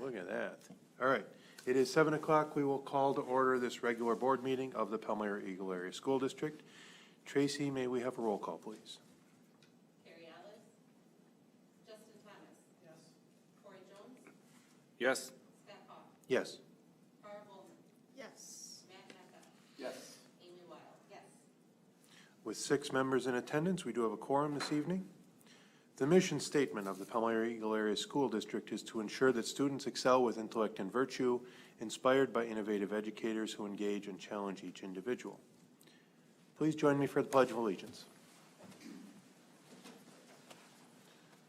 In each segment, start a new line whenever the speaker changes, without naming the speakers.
Look at that. All right. It is 7 o'clock. We will call to order this regular board meeting of the Palmyra-Eagle Area School District. Tracy, may we have a roll call, please?
Carrie Ellis. Justin Thomas.
Yes.
Corey Jones.
Yes.
Scott Hawk.
Yes.
Carl Bowman.
Yes.
Matt Mecca.
Yes.
Amy Wild. Yes.
With 6 members in attendance, we do have a quorum this evening. The mission statement of the Palmyra-Eagle Area School District is to ensure that students excel with intellect and virtue, inspired by innovative educators who engage and challenge each individual. Please join me for the Pledge of Allegiance.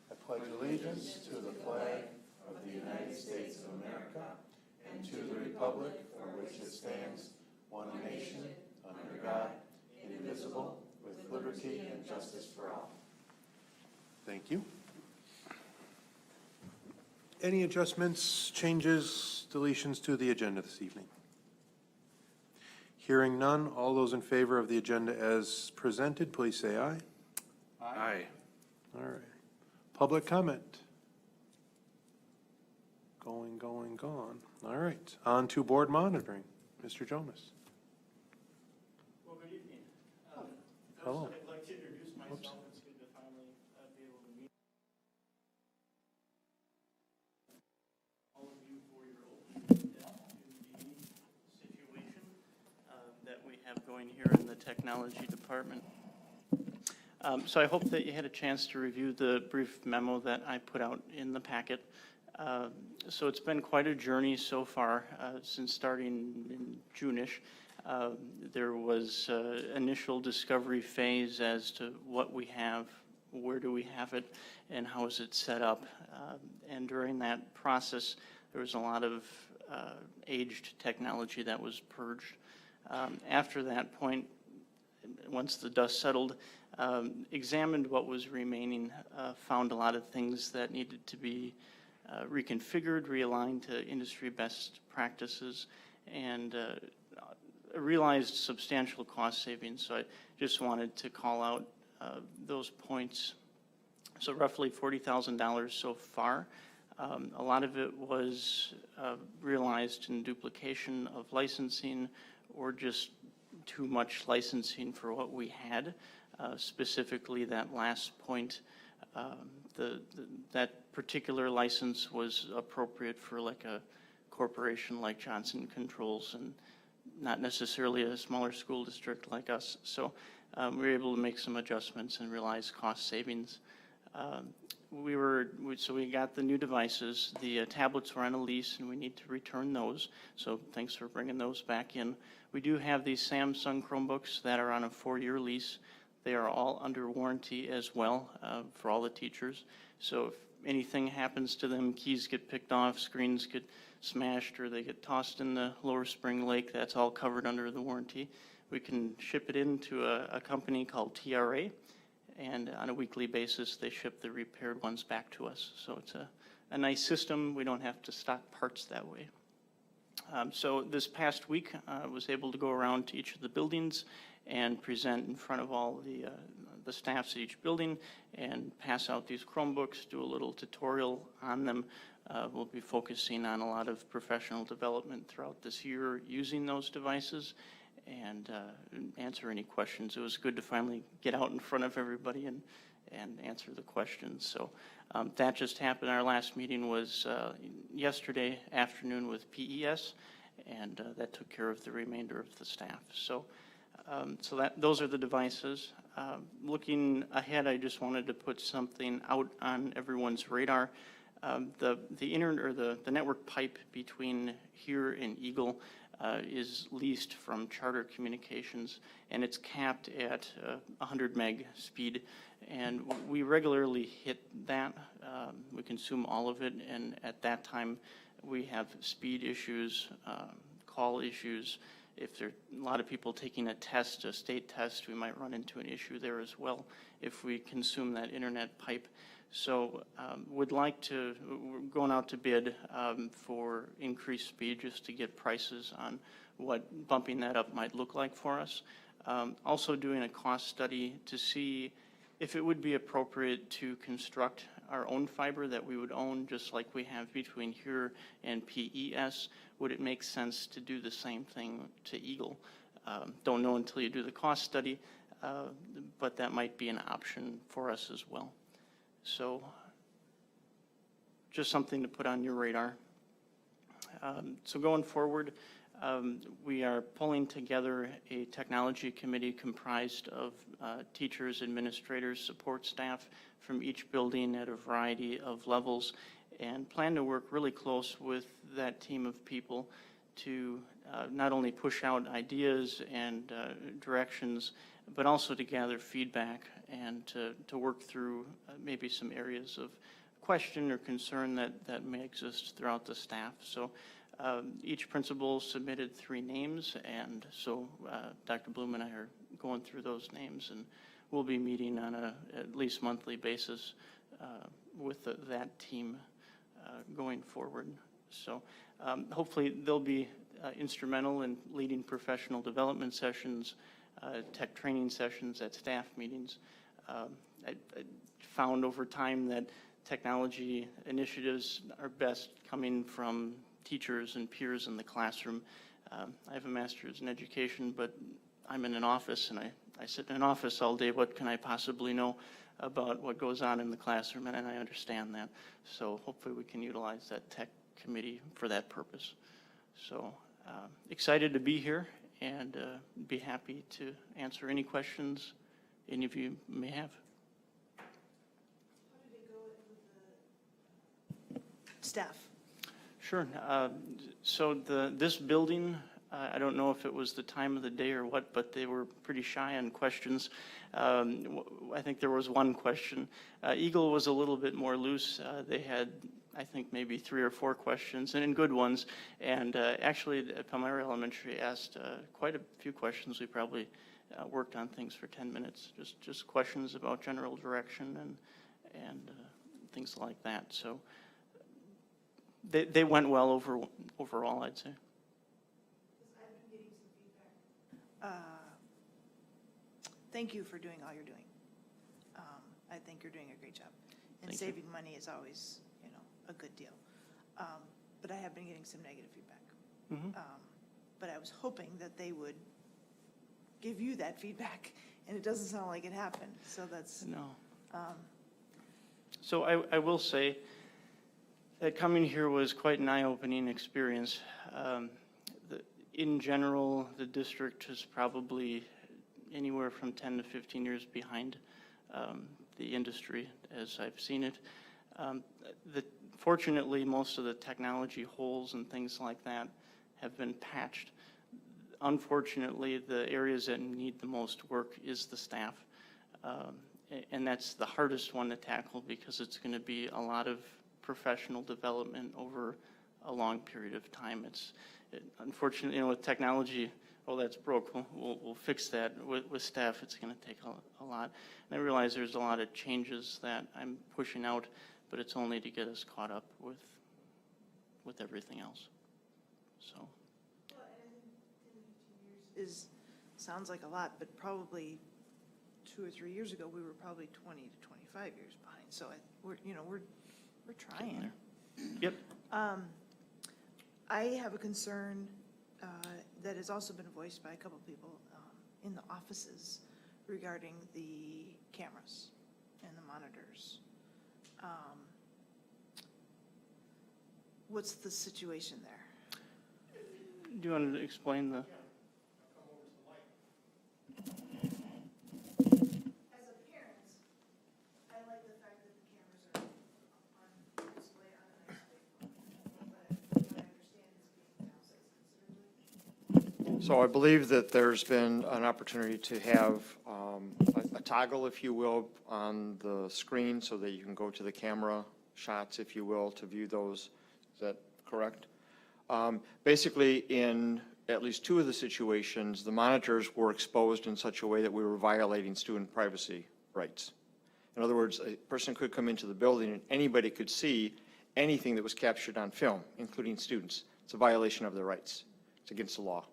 I pledge allegiance to the flag of the United States of America and to the republic for which it stands, one nation, under God, indivisible, with liberty and justice for all. Thank you. Any adjustments, changes, deletions to the agenda this evening? Hearing none, all those in favor of the agenda as presented, please say aye.
Aye.
All right. Public comment. Gone. All right. On to board monitoring. Mr. Jonas.
Well, good evening.
Hello.
First, I'd like to introduce myself.
Oops.
It's good to finally be able to meet all of you for your openness to the situation that we have going here in the technology department. So I hope that you had a chance to review the brief memo that I put out in the packet. So it's been quite a journey so far since starting in June-ish. There was initial discovery phase as to what we have, where do we have it, and how is it set up. And during that process, there was a lot of aged technology that was purged. After that point, once the dust settled, examined what was remaining, found a lot of things that needed to be reconfigured, realigned to industry best practices, and realized substantial cost savings. So I just wanted to call out those points. So roughly $40,000 so far. A lot of it was realized in duplication of licensing or just too much licensing for what we had. Specifically that last point, that particular license was appropriate for like a corporation like Johnson Controls and not necessarily a smaller school district like us. So we were able to make some adjustments and realize cost savings. So we got the new devices. The tablets were on a lease and we need to return those. So thanks for bringing those back in. We do have these Samsung Chromebooks that are on a 4-year lease. They are all under warranty as well for all the teachers. So if anything happens to them, keys get picked off, screens get smashed, or they get tossed in the Lower Spring Lake, that's all covered under the warranty. We can ship it into a company called TRA, and on a weekly basis, they ship the repaired ones back to us. So it's a nice system. We don't have to stock parts that way. So this past week, I was able to go around to each of the buildings and present in front of all the staffs at each building and pass out these Chromebooks, do a little tutorial on them. We'll be focusing on a lot of professional development throughout this year using those devices and answer any questions. It was good to finally get out in front of everybody and answer the questions. So that just happened. Our last meeting was yesterday afternoon with PES, and that took care of the remainder of the staff. So those are the devices. Looking ahead, I just wanted to put something out on everyone's radar. The network pipe between here and Eagle is leased from Charter Communications, and it's capped at 100 meg speed, and we regularly hit that. We consume all of it, and at that time we have speed issues, call issues. If there are a lot of people taking a test, a state test, we might run into an issue there as well if we consume that internet pipe. So we're going out to bid for increased speed just to get prices on what bumping that up might look like for us. Also doing a cost study to see if it would be appropriate to construct our own fiber that we would own, just like we have between here and PES, would it make sense to do the same thing to Eagle? Don't know until you do the cost study, but that might be an option for us as well. So just something to put on your radar. So going forward, we are pulling together a technology committee comprised of teachers, administrators, support staff from each building at a variety of levels, and plan to work really close with that team of people to not only push out ideas and directions, but also to gather feedback and to work through maybe some areas of question or concern that may exist throughout the staff. So each principal submitted 3 names, and so Dr. Bloom and I are going through those names, and we'll be meeting on a at least monthly basis with that team going forward. So hopefully they'll be instrumental in leading professional development sessions, tech training sessions at staff meetings. I found over time that technology initiatives are best coming from teachers and peers in the classroom. I have a master's in education, but I'm in an office, and I sit in an office all day. What can I possibly know about what goes on in the classroom? And I understand that. So hopefully we can utilize that tech committee for that purpose. So excited to be here, and be happy to answer any questions any of you may have.
How did it go with the staff?
Sure. So this building, I don't know if it was the time of the day or what, but they were pretty shy on questions. I think there was one question. Eagle was a little bit more loose. They had, I think, maybe 3 or 4 questions, and good ones. And actually, Palmyra Elementary asked quite a few questions. We probably worked on things for 10 minutes, just questions about general direction and things like that. So they went well overall, I'd say.
I've been getting some feedback. Thank you for doing all you're doing. I think you're doing a great job. And
Thank you.
saving money is always, a good deal. But I have been getting some negative feedback.
Mm-hmm.
But I was hoping that they would give you that feedback, and it doesn't sound like it happened. So that's
No. So I will say that coming here was quite an eye-opening experience. In general, the district is probably anywhere from 10 to 15 years behind the industry as I've seen it. Fortunately, most of the technology holes and things like that have been patched. Unfortunately, the areas that need the most work is the staff. And that's the hardest one to tackle because it's going to be a lot of professional development over a long period of time. Unfortunately, with technology, that's broke. We'll fix that. With staff, it's going to take a lot. And I realize there's a lot of changes that I'm pushing out, but it's only to get us caught up with everything else. So.
Well, and I think 10 to 15 years sounds like a lot, but probably 2 or 3 years ago, we were probably 20 to 25 years behind. So we're trying.
There. Yep.
I have a concern that has also been voiced by a couple people in the offices regarding the cameras and the monitors. What's the situation there?
Do you want to explain the?
As a parent, I like the fact that the cameras are on display on a nice big phone, but I understand it's being downsized considerably.
So I believe that there's been an opportunity to have a toggle, if you will, on the screen so that you can go to the camera shots, if you will, to view those. Is that correct? Basically, in at least 2 of the situations, the monitors were exposed in such a way that we were violating student privacy rights. In other words, a person could come into the building and anybody could see anything that was captured on film, including students. It's a violation of their rights. It's against the law.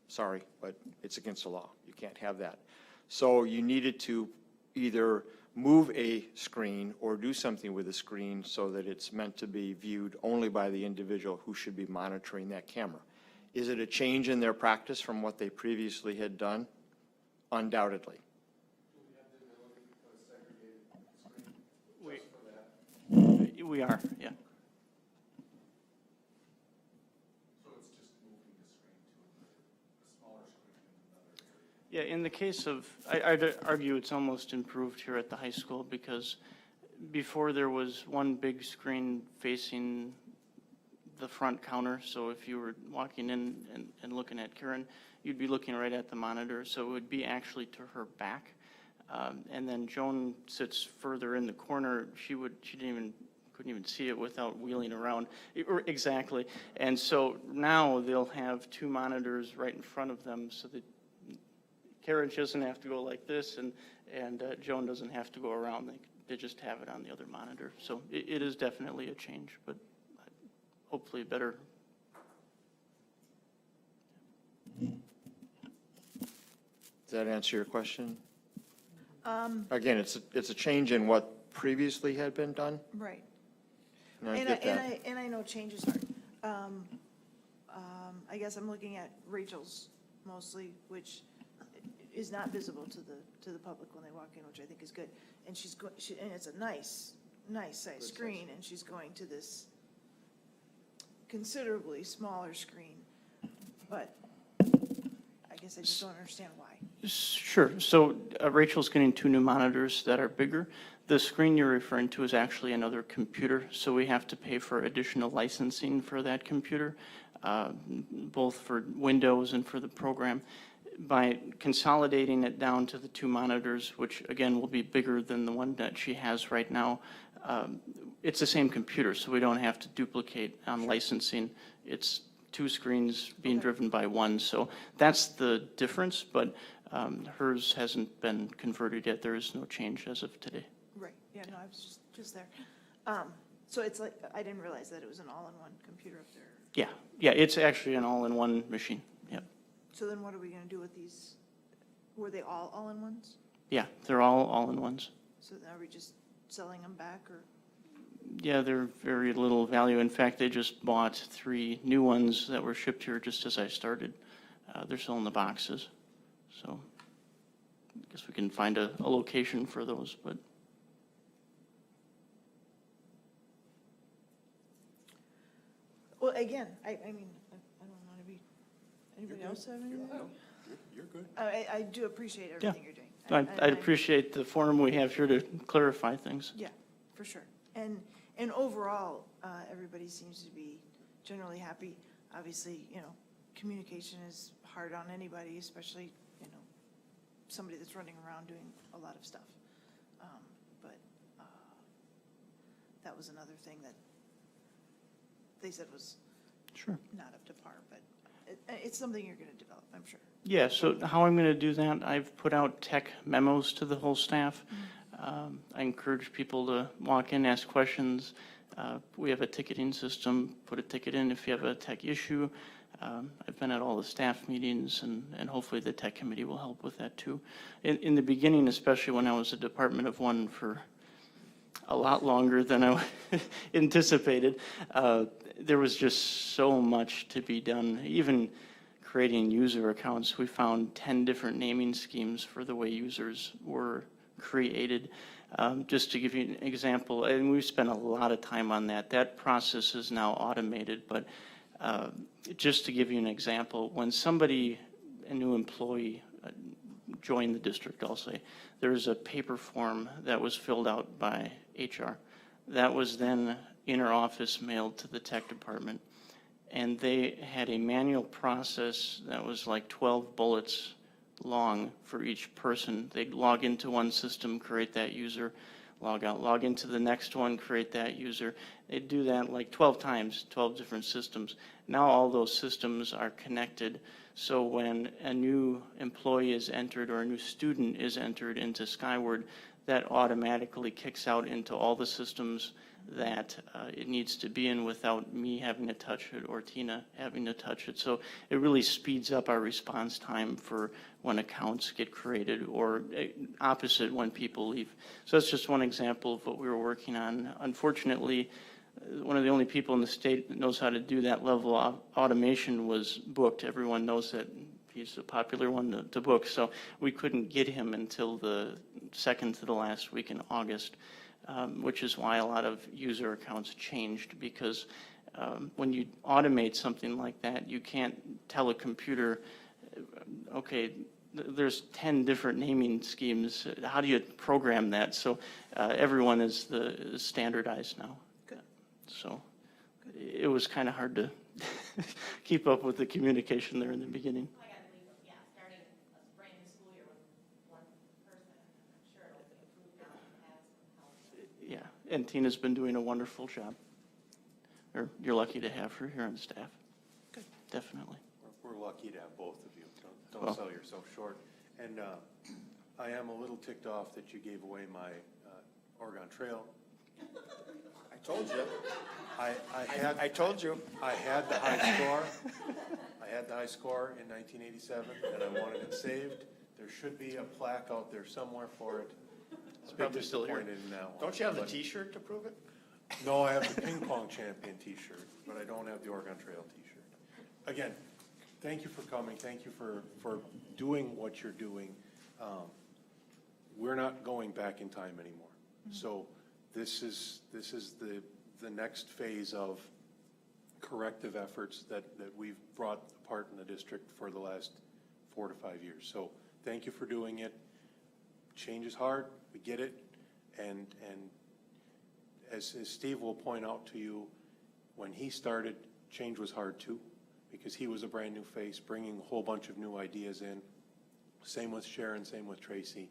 Sorry, but it's against the law. You can't have that. So you needed to either move a screen or do something with a screen so that it's meant to be viewed only by the individual who should be monitoring that camera. Is it a change in their practice from what they previously had done? Undoubtedly.
We are, yeah. Yeah, in the case of, I'd argue it's almost improved here at the high school because before there was one big screen facing the front counter. So if you were walking in and looking at Karen, you'd be looking right at the monitor. So it would be actually to her back. And then Joan sits further in the corner. Couldn't even see it without wheeling around. Exactly. And so now they'll have two monitors right in front of them so that Karen doesn't have to go like this and Joan doesn't have to go around. They just have it on the other monitor. So it is definitely a change, but hopefully better.
Does that answer your question? Again, it's a change in what previously had been done.
Right.
And I get that.
And I know change is hard. I guess I'm looking at Rachel's mostly, which is not visible to the public when they walk in, which I think is good. And and it's a nice size screen, and she's going to this considerably smaller screen. But I guess I just don't understand why.
Sure. So Rachel's getting two new monitors that are bigger. The screen you're referring to is actually another computer, so we have to pay for additional licensing for that computer, both for Windows and for the program. By consolidating it down to the two monitors, which again will be bigger than the one that she has right now, it's the same computer, so we don't have to duplicate on licensing. It's two screens being driven by one, so that's the difference, but hers hasn't been converted yet. There is no change as of today.
Right, yeah, no, I was just there. So it's like, I didn't realize that it was an all-in-one computer up there.
Yeah, it's actually an all-in-one machine, yeah.
So then what are we gonna do with these? Were they all all-in-ones?
Yeah, they're all all-in-ones.
So are we just selling them back, or?
Yeah, they're very little value. In fact, they just bought 3 new ones that were shipped here just as I started. They're still in the boxes. So I guess we can find a location for those, but.
Well, again, I mean, I don't want to be, anybody else have anything?
You're good.
I do appreciate everything you're doing.
I'd appreciate the forum we have here to clarify things.
Yeah, for sure. And overall, everybody seems to be generally happy. Obviously, communication is hard on anybody, especially, somebody that's running around doing a lot of stuff. But that was another thing that they said was
Sure.
not up to par, but it's something you're going to develop, I'm sure.
Yeah, so how I'm going to do that, I've put out tech memos to the whole staff. I encourage people to walk in, ask questions. We have a ticketing system, put a ticket in if you have a tech issue. I've been at all the staff meetings, and hopefully the tech committee will help with that too. In the beginning, especially when I was a department of one for a lot longer than I anticipated, there was just so much to be done. Even creating user accounts, we found 10 different naming schemes for the way users were created. Just to give you an example, and we've spent a lot of time on that. That process is now automated, but just to give you an example, when a new employee joined the district, I'll say, there's a paper form that was filled out by HR. That was then inter-office mailed to the tech department. And they had a manual process that was like 12 bullets long for each person. They'd log into one system, create that user, log out, log into the next one, create that user. They'd do that like 12 times, 12 different systems. Now all those systems are connected. So when a new employee is entered or a new student is entered into Skyward, that automatically kicks out into all the systems that it needs to be in without me having to touch it or Tina having to touch it. So it really speeds up our response time for when accounts get created, or opposite when people leave. So that's just one example of what we were working on. Unfortunately, one of the only people in the state that knows how to do that level of automation was booked. Everyone knows that he's a popular one to book, so we couldn't get him until the second to the last week in August, which is why a lot of user accounts changed, because when you automate something like that, you can't tell a computer, okay, there's 10 different naming schemes. How do you program that? So everyone is standardized now.
Good.
So it was kind of hard to keep up with the communication there in the beginning.
I gotta believe, yeah, starting a brand new school year with one person, I'm sure it'll improve now and have some help.
Yeah, and Tina's been doing a wonderful job. Or you're lucky to have her here on staff.
Good.
Definitely.
We're lucky to have both of you. Don't
Well.
sell yourself short. And I am a little ticked off that you gave away my Oregon Trail.
I told you.
I
told you.
I had the high score. I had the high score in 1987, and I wanted it saved. There should be a plaque out there somewhere for it. It's
probably still here.
disappointed in that one.
Don't you have the
But-
T-shirt to prove it?
No, I have the ping pong champion T-shirt, but I don't have the Oregon Trail T-shirt. Again, thank you for coming. Thank you for doing what you're doing. We're not going back in time anymore. So this is the next phase of corrective efforts that we've brought apart in the district for the last 4 to 5 years. So thank you for doing it. Change is hard. We get it. And as Steve will point out to you, when he started, change was hard too, because he was a brand new face, bringing a whole bunch of new ideas in. Same with Sharon, same with Tracy.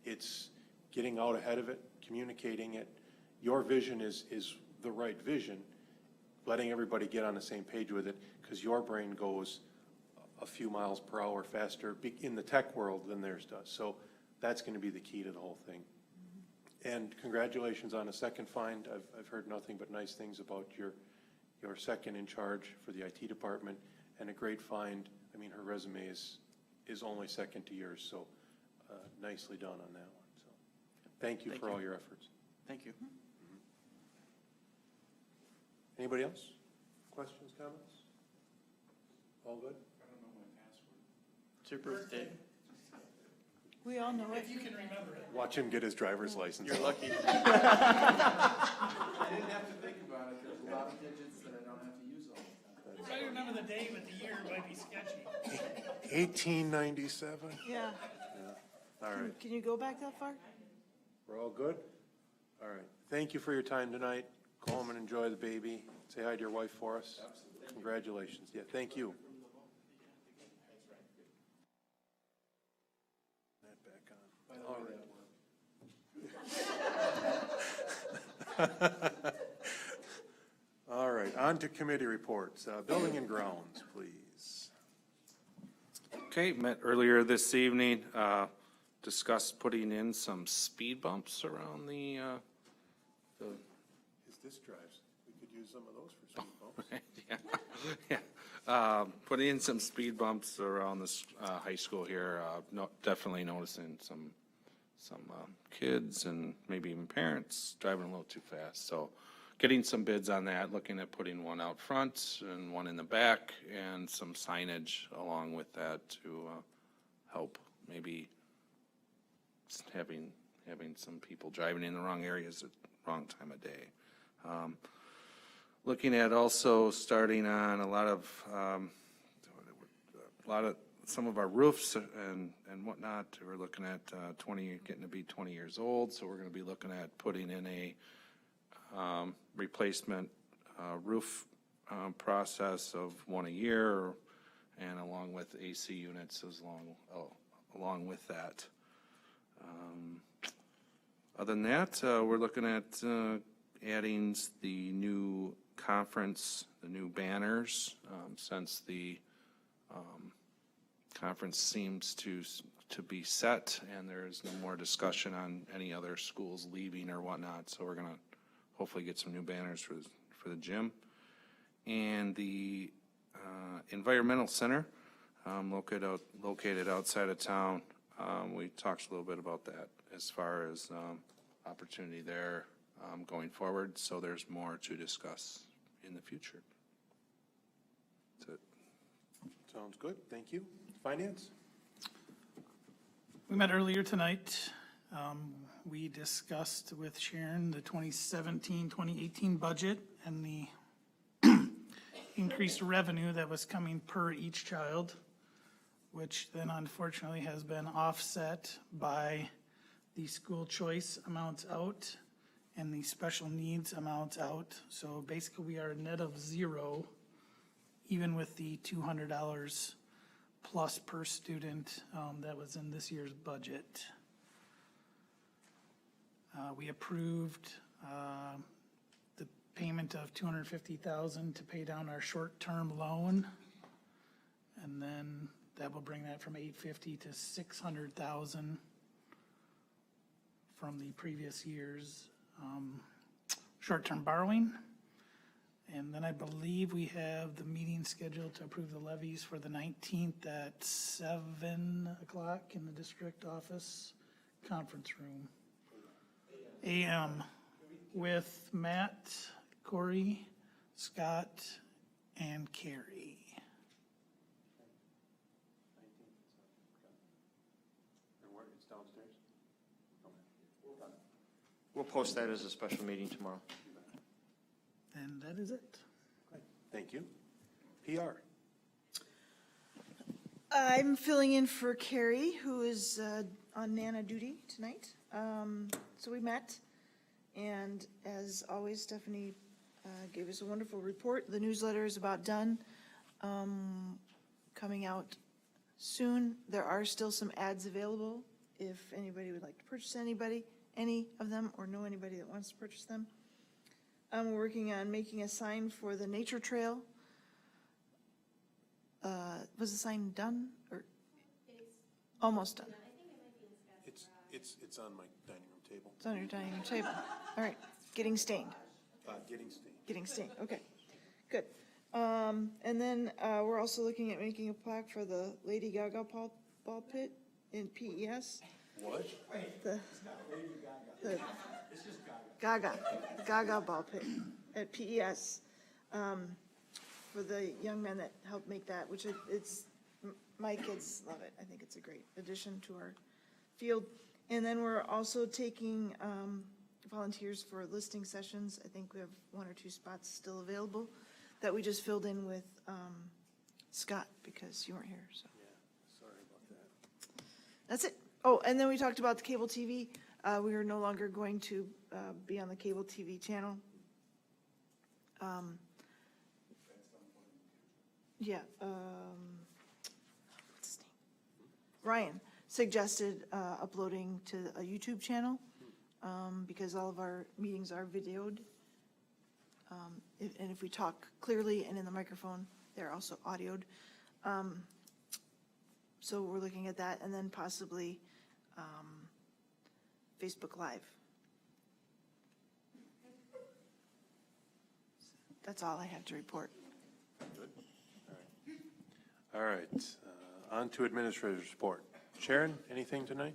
It's getting out ahead of it, communicating it. Your vision is the right vision, letting everybody get on the same page with it, because your brain goes a few miles per hour faster in the tech world than theirs does. So that's going to be the key to the whole thing. And congratulations on a second find. I've heard nothing but nice things about your second in charge for the IT department, and a great find. I mean, her resume is only second to yours, so nicely done on that one. So thank you
Thank
for
you.
all your efforts.
Thank you.
Anybody else? Questions, comments? All good?
It's your birthday.
We all know it.
Watch him get his driver's license.
You're lucky.
I didn't have to think about it. There's a lot of digits that I don't have to use all the time.
I remember the day, but the year might be sketchy.
1897?
Yeah.
All right.
Can you go back that far?
We're all good? All right. Thank you for your time tonight. Go home and enjoy the baby. Say hi to your wife for us. Absolutely. Congratulations. Yeah, thank you. That back on. All right. All right, on to committee reports. Building and grounds, please.
Okay, met earlier this evening, discussed putting in some speed bumps around the
His disc drives, we could use some of those for speed bumps.
yeah. Putting in some speed bumps around this high school here. Definitely noticing some kids and maybe even parents driving a little too fast. So getting some bids on that, looking at putting one out front and one in the back, and some signage along with that to help maybe having some people driving in the wrong areas at the wrong time of day. Looking at also starting on a lot of some of our roofs and whatnot. We're looking at getting to be 20 years old, so we're going to be looking at putting in a replacement roof process of one a year, and along with AC units along with that. Other than that, we're looking at adding the new conference, the new banners, since the conference seems to be set and there is no more discussion on any other schools leaving or whatnot. So we're going to hopefully get some new banners for the gym. And the environmental center, located outside of town. We talked a little bit about that as far as opportunity there going forward, so there's more to discuss in the future. That's it.
Sounds good, thank you. Finance?
We met earlier tonight. We discussed with Sharon the 2017-2018 budget and the increased revenue that was coming per each child, which then unfortunately has been offset by the school choice amounts out and the special needs amounts out. So basically, we are a net of zero, even with the $200 plus per student that was in this year's budget. We approved the payment of $250,000 to pay down our short-term loan, and then that will bring that from $850,000 to $600,000 from the previous year's short-term borrowing. And then I believe we have the meeting scheduled to approve the levies for the 19th at 7 o'clock in the district office conference room. AM with Matt, Corey, Scott, and Carrie.
It's downstairs?
We'll post that as a special meeting tomorrow.
And that is it.
Thank you. PR?
I'm filling in for Carrie, who is on Nana duty tonight. So we met, and as always, Stephanie gave us a wonderful report. The newsletter is about done, coming out soon. There are still some ads available if anybody would like to purchase any of them, or know anybody that wants to purchase them. We're working on making a sign for the nature trail. Was the sign done, or almost done?
It's on my dining room table.
It's on your dining room table. All right, getting stained.
Getting stained.
Getting stained, okay, good. And then we're also looking at making a plaque for the Lady Gaga ball pit in PES.
What?
The Gaga ball pit at PES, for the young men that helped make that, which it's, my kids love it. I think it's a great addition to our field. And then we're also taking volunteers for listing sessions. I think we have 1 or 2 spots still available that we just filled in with Scott because you weren't here, so.
Yeah, sorry about that.
That's it. Oh, and then we talked about the cable TV. We are no longer going to be on the cable TV channel. Yeah, what's his name? Ryan suggested uploading to a YouTube channel because all of our meetings are videoed. And if we talk clearly and in the microphone, they're also audioed. So we're looking at that, and then possibly Facebook Live. That's all I have to report.
All right, on to administrator's report. Sharon, anything tonight?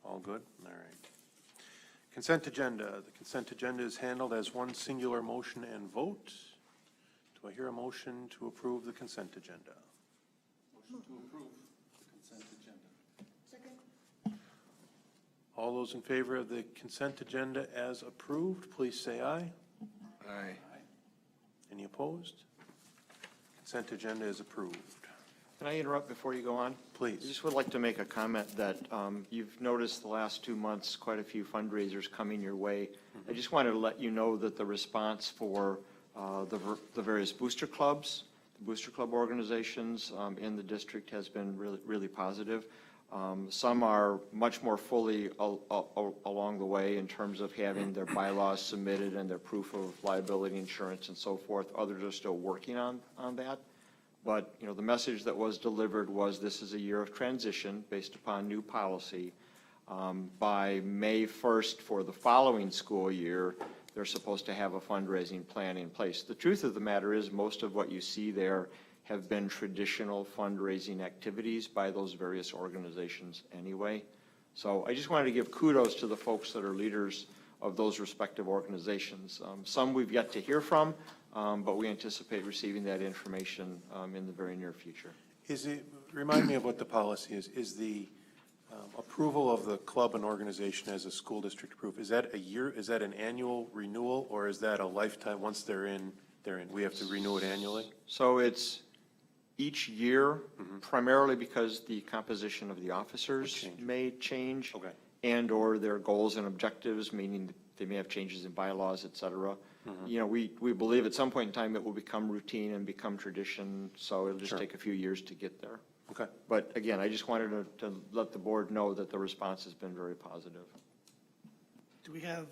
All good? All right. Consent agenda. The consent agenda is handled as one singular motion and vote. Do I hear a motion to approve the consent agenda?
Motion to approve the consent agenda.
Second.
All those in favor of the consent agenda as approved, please say aye.
Aye.
Any opposed? Consent agenda is approved.
Can I interrupt before you go on?
Please.
I just would like to make a comment that you've noticed the last 2 months, quite a few fundraisers coming your way. I just wanted to let you know that the response for the various booster clubs, the booster club organizations in the district has been really positive. Some are much more fully along the way in terms of having their bylaws submitted and their proof of liability insurance and so forth. Others are still working on that. But, you know, the message that was delivered was this is a year of transition based upon new policy. By May 1st for the following school year, they're supposed to have a fundraising plan in place. The truth of the matter is, most of what you see there have been traditional fundraising activities by those various organizations anyway. So I just wanted to give kudos to the folks that are leaders of those respective organizations. Some we've yet to hear from, but we anticipate receiving that information in the very near future.
Remind me of what the policy is the approval of the club and organization as a school district approved, is that a year, is that an annual renewal, or is that a lifetime, once they're in, we have to renew it annually?
So it's each year, primarily because the composition of the officers may change.
Okay.
And/or their goals and objectives, meaning they may have changes in bylaws, et cetera. You know, we believe at some point in time it will become routine and become tradition, so it'll just take a few years to get there.
Okay.
But again, I just wanted to let the board know that the response has been very positive.
Do we have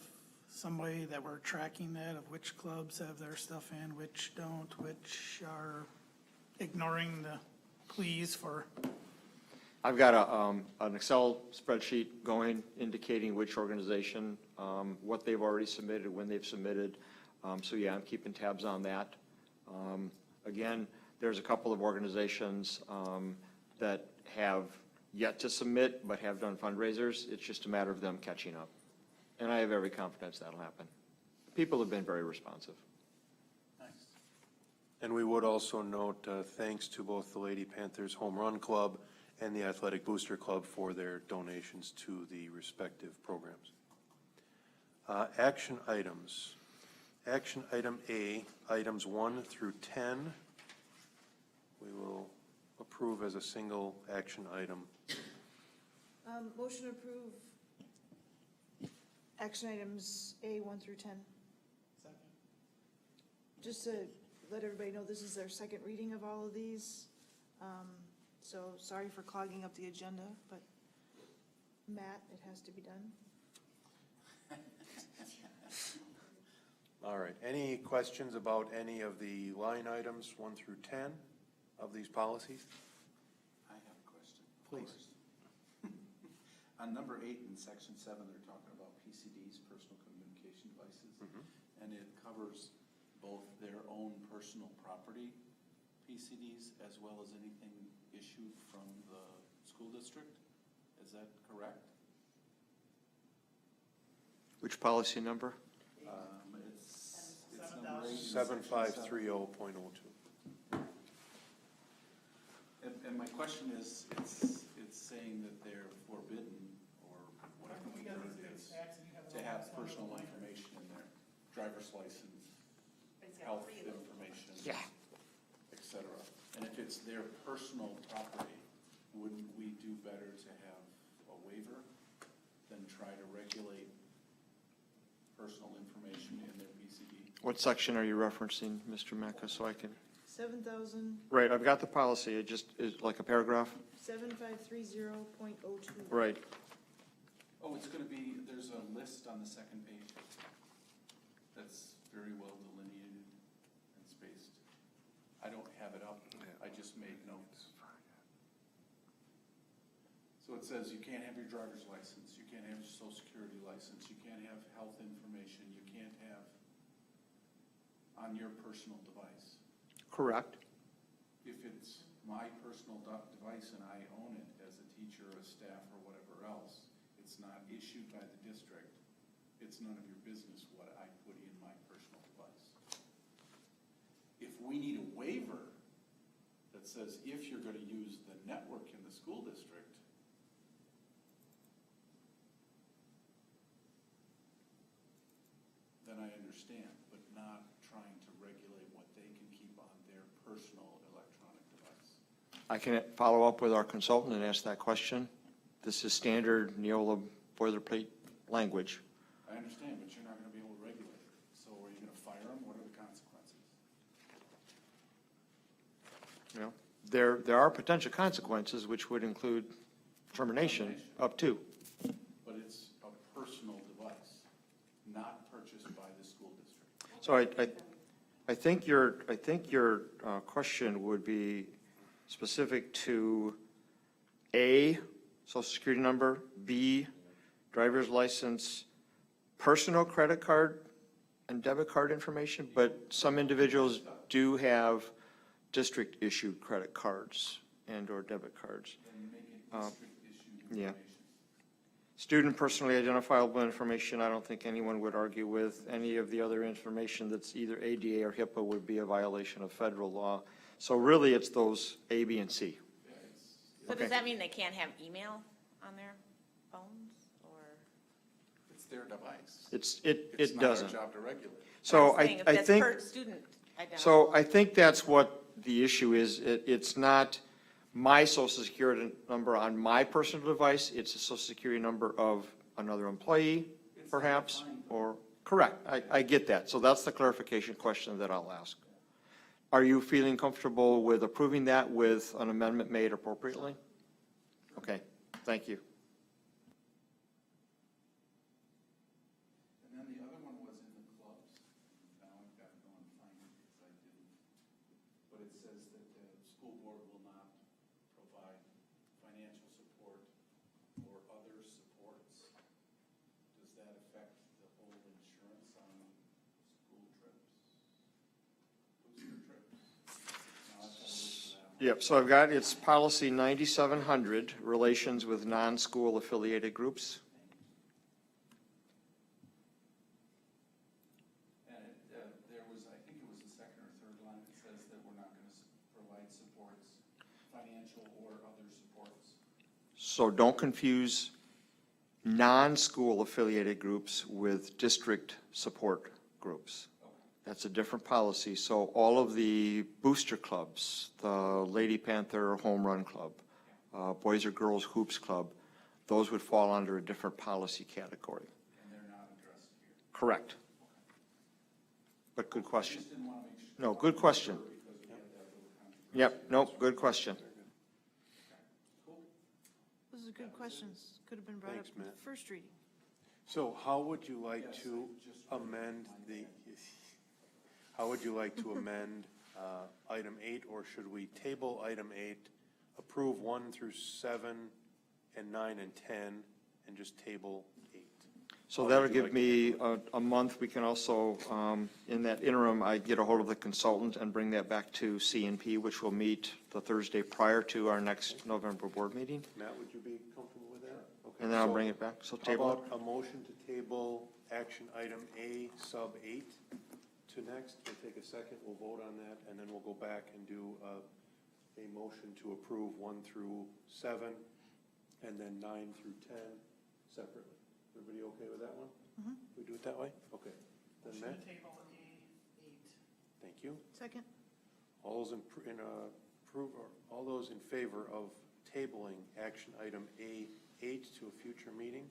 some way that we're tracking that, of which clubs have their stuff in, which don't, which are ignoring the pleas for?
I've got an Excel spreadsheet going indicating which organization, what they've already submitted, when they've submitted. So yeah, I'm keeping tabs on that. Again, there's a couple of organizations that have yet to submit but have done fundraisers. It's just a matter of them catching up. And I have every confidence that'll happen. People have been very responsive.
And we would also note, thanks to both the Lady Panthers Home Run Club and the Athletic Booster Club for their donations to the respective programs. Action items. Action item A, items 1 through 10, we will approve as a single action item.
Motion to approve action items A 1 through 10. Just to let everybody know, this is their second reading of all of these. So sorry for clogging up the agenda, but Matt, it has to be done.
All right, any questions about any of the line items 1 through 10 of these policies?
I have a question.
Please.
On number 8 in section 7, they're talking about PCDs, personal communication devices, and it covers both their own personal property PCDs as well as anything issued from the school district. Is that correct?
Which policy number?
It's number 8 in section
7530.02.
And my question is, it's saying that they're forbidden, or whatever the word is, to have personal information in there, driver's license, health information, et cetera. And if it's their personal property, wouldn't we do better to have a waiver than try to regulate personal information in their PCD?
What section are you referencing, Mr. Mecca, so I can?
7,000,
Right, I've got the policy. It just is like a paragraph.
7530.02.
Right.
Oh, it's gonna be, there's a list on the second page that's very well delineated and spaced. I don't have it up, I just made notes. So it says you can't have your driver's license, you can't have your social security license, you can't have health information, you can't have on your personal device.
Correct.
If it's my personal device and I own it as a teacher, a staff, or whatever else, it's not issued by the district, it's none of your business what I put in my personal device. If we need a waiver that says if you're gonna use the network in the school district, then I understand, but not trying to regulate what they can keep on their personal electronic device.
I can follow up with our consultant and ask that question. This is standard Neola boilerplate language.
I understand, but you're not gonna be able to regulate it. So are you gonna fire them? What are the consequences?
You know, there are potential consequences, which would include termination up to.
But it's a personal device, not purchased by the school district.
So I think your question would be specific to A, social security number, B, driver's license, personal credit card and debit card information, but some individuals do have district-issued credit cards and/or debit cards.
And make it district-issued
yeah.
information.
Student personally identifiable information, I don't think anyone would argue with. Any of the other information that's either ADA or HIPAA would be a violation of federal law. So really, it's those A, B, and C.
So
Okay.
does that mean they can't have email on their phones, or?
It's their device.
It
It's not
doesn't.
our job to regulate.
So
I'm saying if
I
that's
think.
per student
So
identifiable.
I think that's what the issue is. It's not my social security number on my personal device, it's a social security number of another employee, perhaps, or, correct, I get that. So that's the clarification question that I'll ask. Are you feeling comfortable with approving that with an amendment made appropriately? Okay, thank you.
And then the other one was in the clubs. Now I've got to go and find it because I didn't. But it says that the school board will not provide financial support or other supports. Does that affect the whole insurance on school trips? Booster trips? Now I've got to look for that one.
Yep, so I've got, it's policy 9700, relations with non-school affiliated groups.
And there was, I think it was the second or third line, it says that we're not going to provide supports, financial or other supports.
So don't confuse non-school affiliated groups with district support groups. That's a different policy. So all of the booster clubs, the Lady Panther Home Run Club, Boys or Girls Hoops Club, those would fall under a different policy category.
And they're not addressed here.
Correct. But good question.
Just didn't want to make sure.
No, good question.
Because we had that little controversy.
Yep, nope, good question.
Those are good questions. Could have been brought up
Thanks,
in the
Matt.
first reading.
So how would you like to amend the, how would you like to amend item 8, or should we table item 8, approve 1 through 7 and 9 and 10, and just table 8?
So
How
that'll
would you
give
like to
me a month. We can also, in that interim, I get a hold of the consultant and bring that back to CNP, which will meet the Thursday prior to our next November board meeting.
Matt, would you be comfortable with that? Okay,
And then I'll
so
bring it back. So
How
table it.
about a motion to table action item A sub 8 to next? We'll take a second, we'll vote on that, and then we'll go back and do a motion to approve 1 through 7, and then 9 through 10 separately. Everybody okay with that one? We do it that way? Okay. Then Matt,
Table A8.
thank you.
Second?
All those all those in favor of tabling action item A8 to a future meeting,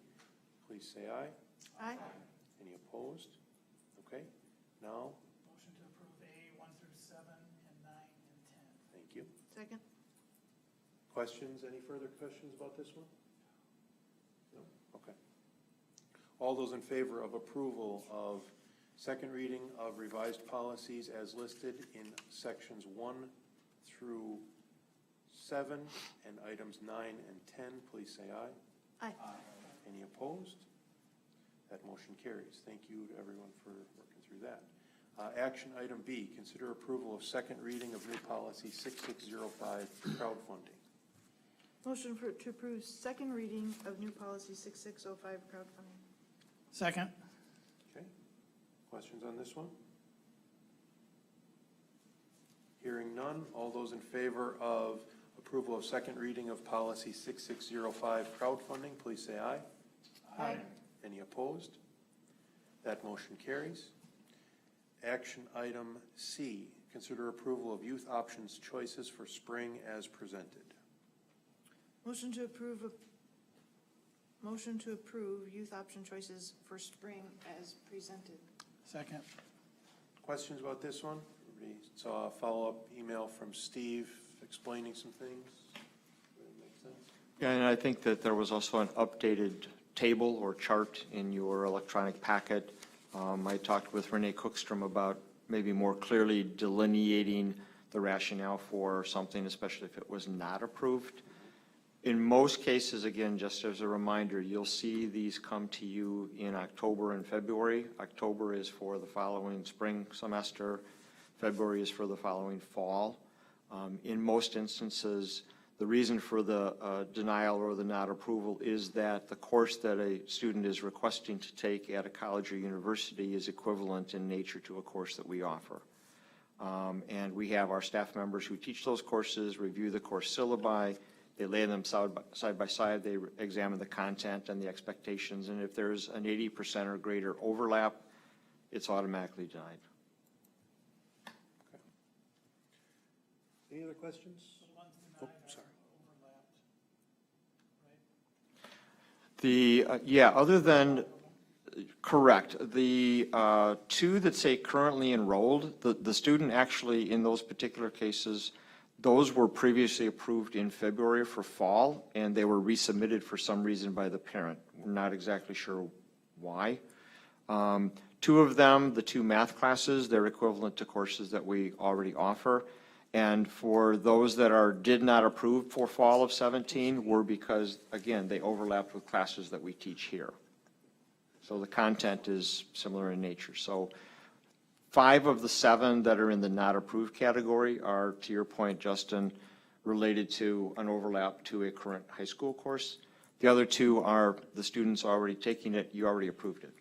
please say aye.
Aye.
Any opposed? Okay, now,
Motion to approve A1 through 7 and 9 and 10.
thank you.
Second?
Questions, any further questions about this one? No? Okay. All those in favor of approval of second reading of revised policies as listed in sections 1 through 7 and items 9 and 10, please say aye.
Aye.
Any opposed? That motion carries. Thank you to everyone for working through that. Action item B, consider approval of second reading of new policy 6605, crowdfunding.
Motion to approve second reading of new policy 6605, crowdfunding.
Second.
Okay. Questions on this one? Hearing none, all those in favor of approval of second reading of policy 6605, crowdfunding, please say aye.
Aye.
Any opposed? That motion carries. Action item C, consider approval of youth options choices for spring as presented.
Motion to approve youth option choices for spring as presented.
Second.
Questions about this one? Everybody saw a follow-up email from Steve explaining some things? Does that make sense?
Yeah, and I think that there was also an updated table or chart in your electronic packet. I talked with Renee Cookstrom about maybe more clearly delineating the rationale for something, especially if it was not approved. In most cases, again, just as a reminder, you'll see these come to you in October and February. October is for the following spring semester. February is for the following fall. In most instances, the reason for the denial or the not approval is that the course that a student is requesting to take at a college or university is equivalent in nature to a course that we offer. And we have our staff members who teach those courses, review the course syllabi, they lay them side by side, they examine the content and the expectations, and if there's an 80% or greater overlap, it's automatically denied.
Any other questions? Oh, sorry.
Other than, correct, the two that say currently enrolled, the student actually, in those particular cases, those were previously approved in February for fall, and they were resubmitted for some reason by the parent. We're not exactly sure why. Two of them, the two math classes, they're equivalent to courses that we already offer. And for those that did not approve for fall of 17 were because, again, they overlapped with classes that we teach here. So the content is similar in nature. So 5 of the 7 that are in the not approved category are, to your point, Justin, related to an overlap to a current high school course. The other 2 are the students already taking it, you already approved it.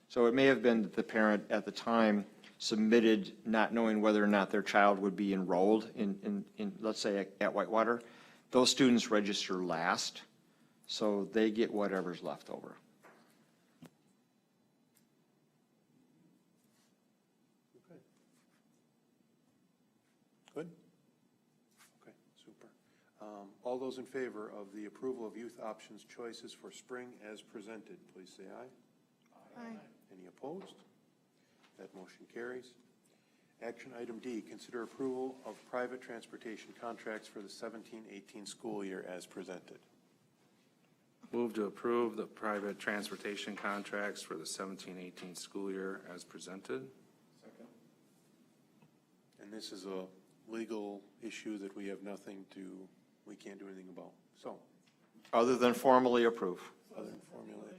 So it may have been that the parent at the time submitted not knowing whether or not their child would be enrolled in let's say, at Whitewater. Those students register last, so they get whatever's left over.
Okay. Good? Okay, super. All those in favor of the approval of youth options choices for spring as presented, please say aye.
Aye.
Any opposed? That motion carries. Action item D, consider approval of private transportation contracts for the 17-18 school year as presented.
Move to approve the private transportation contracts for the 17-18 school year as presented.
And this is a legal issue that we can't do anything about. So,
Other than formally approve.
other than formula approve.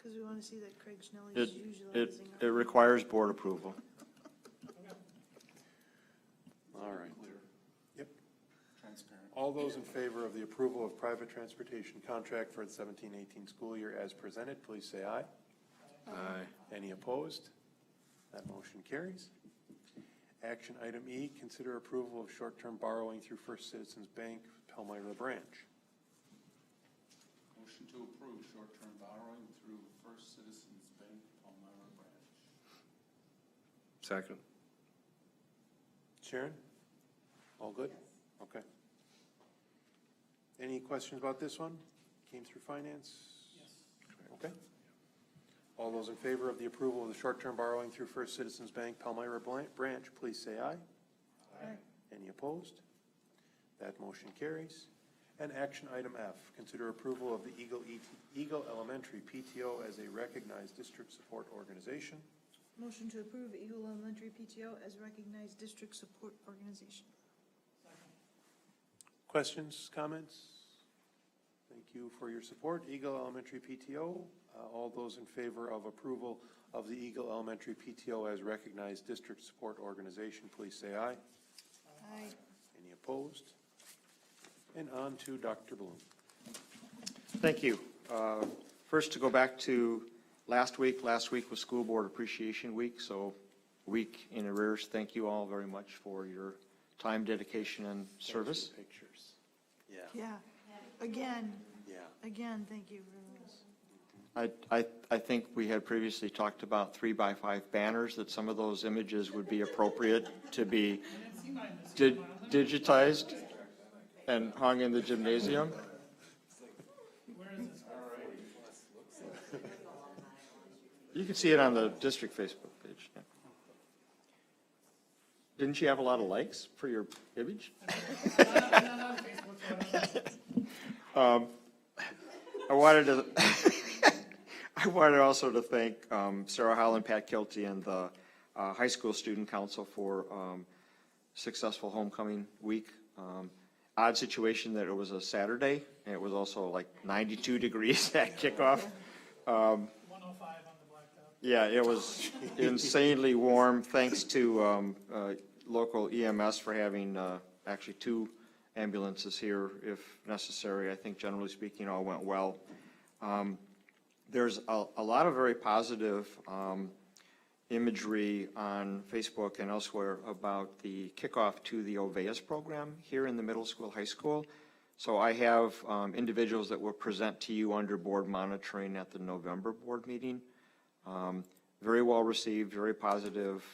Because we want to see that Craig Schnelly
It,
is
it,
utilizing.
it requires board approval.
All right. Yep.
Transparent.
All those in favor of the approval of private transportation contract for the 17-18 school year as presented, please say aye.
Aye.
Any opposed? That motion carries. Action item E, consider approval of short-term borrowing through First Citizens Bank, Palmyra branch.
Motion to approve short-term borrowing through First Citizens Bank, Palmyra branch.
Second.
Sharon? All good? Okay. Any questions about this one? Came through finance? Yes. Okay. All those in favor of the approval of the short-term borrowing through First Citizens Bank, Palmyra branch, please say aye.
Aye.
Any opposed? That motion carries. And action item F, consider approval of the Eagle Elementary PTO as a recognized district support organization.
Motion to approve Eagle Elementary PTO as recognized district support organization.
Questions, comments? Thank you for your support. Eagle Elementary PTO. All those in favor of approval of the Eagle Elementary PTO as recognized district support organization, please say aye.
Aye.
Any opposed? And on to Dr. Bloom.
Thank you. First, to go back to last week was School Board Appreciation Week, so week in arrears. Thank you all very much for your time, dedication, and service.
Pictures. Yeah.
Yeah. Again,
Yeah.
thank you very much.
I think we had previously talked about 3x5 banners, that some of those images would be appropriate to be digitized and hung in the gymnasium. You can see it on the district Facebook page. Yeah. Didn't you have a lot of likes for your image? I wanted also to thank Sarah Holland, Pat Kilty, and the high school student council for successful homecoming week. Odd situation that it was a Saturday, and it was also like 92 degrees at kickoff.
105 on the blacktop.
Yeah, it was insanely warm, thanks to local EMS for having actually 2 ambulances here if necessary. I think generally speaking, all went well. There's a lot of very positive imagery on Facebook and elsewhere about the kickoff to the OVEAS program here in the middle school, high school. So I have individuals that will present to you under board monitoring at the November board meeting. Very well received, very positive.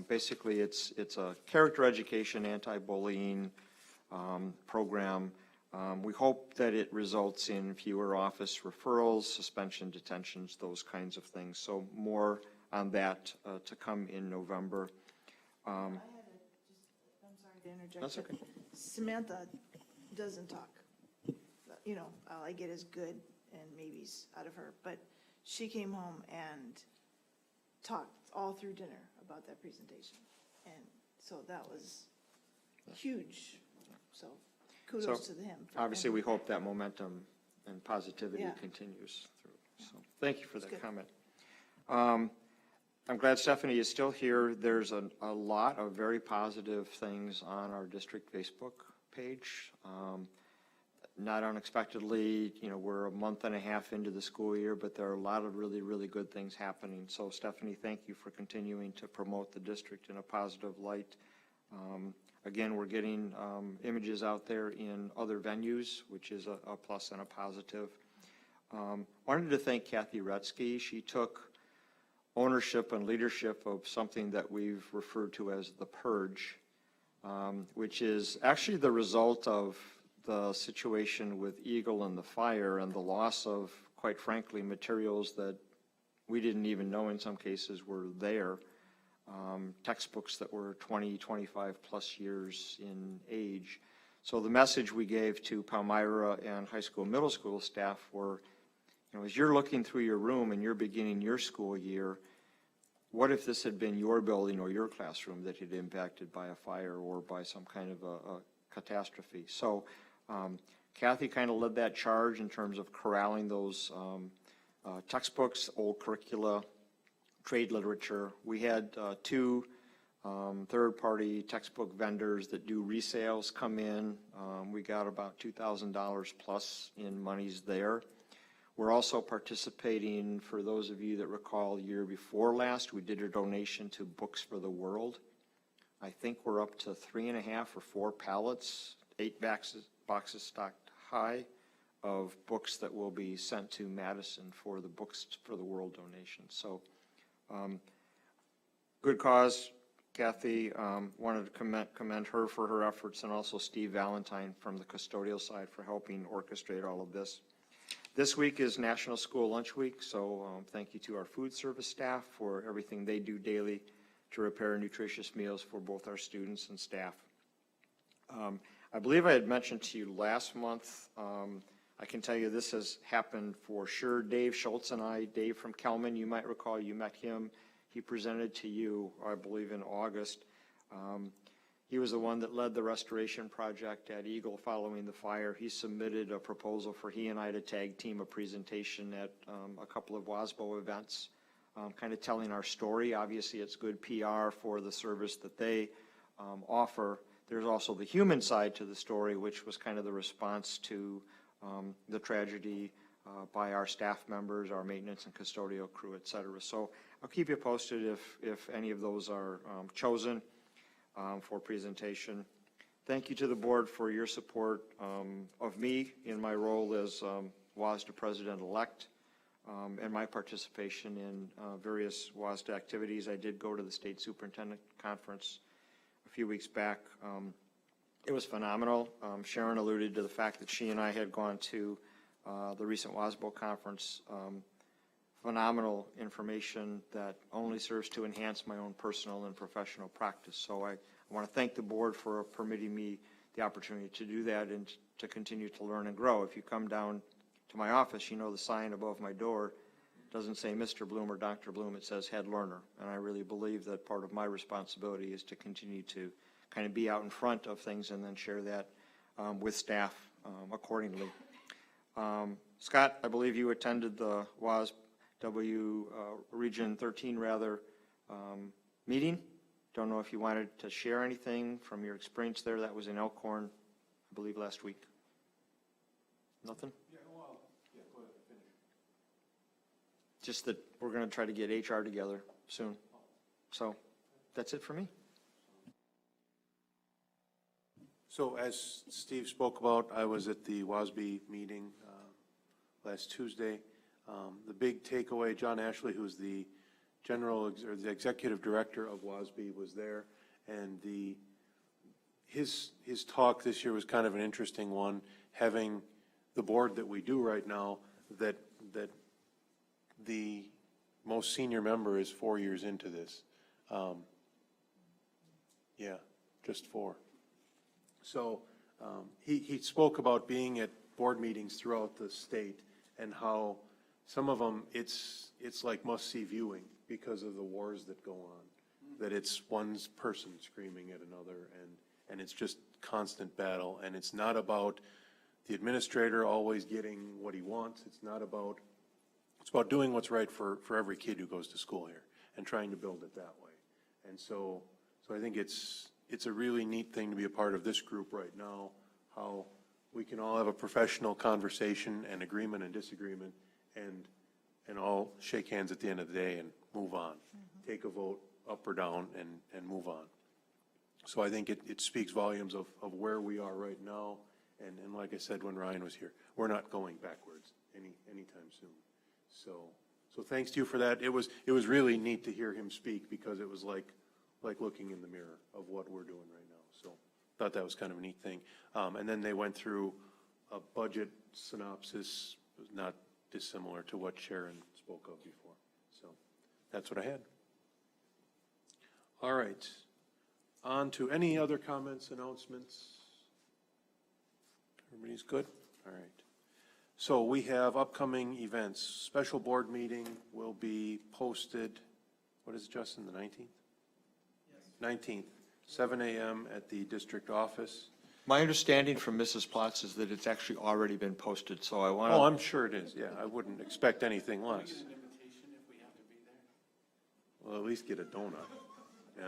Basically, it's a character education, anti-bullying program. We hope that it results in fewer office referrals, suspension, detentions, those kinds of things. So more on that to come in November.
I'm sorry to interject.
That's
but
okay.
Samantha doesn't talk. You know, all I get is good and maybes out of her, but she came home and talked all through dinner about that presentation. And so that was huge. So kudos to him.
Obviously, we hope that momentum and positivity
Yeah.
continues through. So thank you for that
good.
comment. I'm glad Stephanie is still here. There's a lot of very positive things on our district Facebook page. Not unexpectedly, you know, we're a month and a half into the school year, but there are a lot of really, really good things happening. So Stephanie, thank you for continuing to promote the district in a positive light. Again, we're getting images out there in other venues, which is a plus and a positive. Wanted to thank Kathy Retzky. She took ownership and leadership of something that we've referred to as the purge, which is actually the result of the situation with Eagle and the fire and the loss of, quite frankly, materials that we didn't even know in some cases were there. Textbooks that were 20, 25 plus years in age. So the message we gave to Palmyra and high school, middle school staff were, you know, as you're looking through your room and you're beginning your school year, what if this had been your building or your classroom that had impacted by a fire or by some kind of a catastrophe? So Kathy kind of led that charge in terms of corralling those textbooks, old curricula, trade literature. We had 2 third-party textbook vendors that do resales come in. We got about $2,000 plus in monies there. We're also participating, for those of you that recall, the year before last, we did a donation to Books for the World. I think we're up to 3.5 or 4 pallets, 8 boxes stocked high of books that will be sent to Madison for the Books for the World donation. So good cause. Kathy, wanted to commend her for her efforts, and also Steve Valentine from the custodial side for helping orchestrate all of this. This week is National School Lunch Week, so thank you to our food service staff for everything they do daily to prepare nutritious meals for both our students and staff. I believe I had mentioned to you last month, I can tell you this has happened for sure. Dave Schultz and I, Dave from Kelman, you might recall, you met him. He presented to you, I believe, in August. He was the one that led the restoration project at Eagle following the fire. He submitted a proposal for he and I to tag team a presentation at a couple of WASBO events, kind of telling our story. Obviously, it's good PR for the service that they offer. There's also the human side to the story, which was kind of the response to the tragedy by our staff members, our maintenance and custodial crew, et cetera. So I'll keep you posted if any of those are chosen for presentation. Thank you to the board for your support of me in my role as WASDA President-elect and my participation in various WASDA activities. I did go to the State Superintendent Conference a few weeks back. It was phenomenal. Sharon alluded to the fact that she and I had gone to the recent WASBO conference. Phenomenal information that only serves to enhance my own personal and professional practice. So I want to thank the board for permitting me the opportunity to do that and to continue to learn and grow. If you come down to my office, you know the sign above my door doesn't say Mr. Bloom or Dr. Bloom, it says head learner. And I really believe that part of my responsibility is to continue to kind of be out in front of things and then share that with staff accordingly. Scott, I believe you attended the WASW Region 13 meeting. Don't know if you wanted to share anything from your experience there. That was in Elkhorn, I believe, last week. Nothing?
Yeah, well, yeah, go ahead, finish.
Just that we're going to try to get HR together soon. So that's it for me.
So as Steve spoke about, I was at the WASB meeting last Tuesday. The big takeaway, John Ashley, who's the or the executive director of WASB, was there, and his talk this year was kind of an interesting one, having the board that we do right now, that the most senior member is 4 years into this. Yeah, just 4. So he spoke about being at board meetings throughout the state and how some of them it's like must-see viewing because of the wars that go on, that it's one person screaming at another, and it's just constant battle. And it's not about the administrator always getting what he wants. It's about doing what's right for every kid who goes to school here and trying to build it that way. And so I think it's a really neat thing to be a part of this group right now, how we can all have a professional conversation and agreement and disagreement and all shake hands at the end of the day and move on. Take a vote up or down and move on. So I think it speaks volumes of where we are right now. And like I said when Ryan was here, we're not going backwards anytime soon. So thanks to you for that. It was really neat to hear him speak because it was like looking in the mirror of what we're doing right now. So thought that was kind of a neat thing. And then they went through a budget synopsis, not dissimilar to what Sharon spoke of before. So that's what I had. All right. On to any other comments, announcements? Everybody's good? All right. So we have upcoming events. Special board meeting will be posted, what is it, Justin, the 19th? Yes. 19th, 7 a.m. at the district office.
My understanding from Mrs. Platts is that it's actually already been posted, so I want to.
Oh, I'm sure it is, yeah. I wouldn't expect anything less. Well, at least get a donut. Yeah.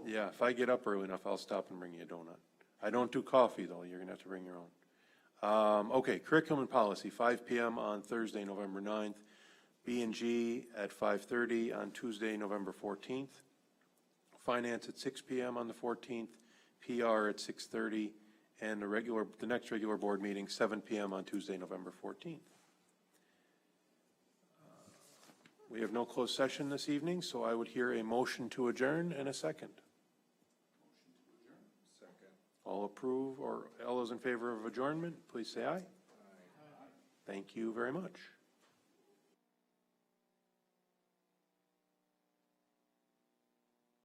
Yeah, if I get up early enough, I'll stop and bring you a donut. I don't do coffee, though. You're going to have to bring your own. Okay, curriculum and policy, 5 p.m. on Thursday, November 9th. B&G at 5:30 on Tuesday, November 14th. Finance at 6 p.m. on the 14th. PR at 6:30. And the next regular board meeting, 7 p.m. on Tuesday, November 14th. We have no closed session this evening, so I would hear a motion to adjourn and a second. All approve, or all those in favor of adjournment, please say aye. Aye. Thank you very much.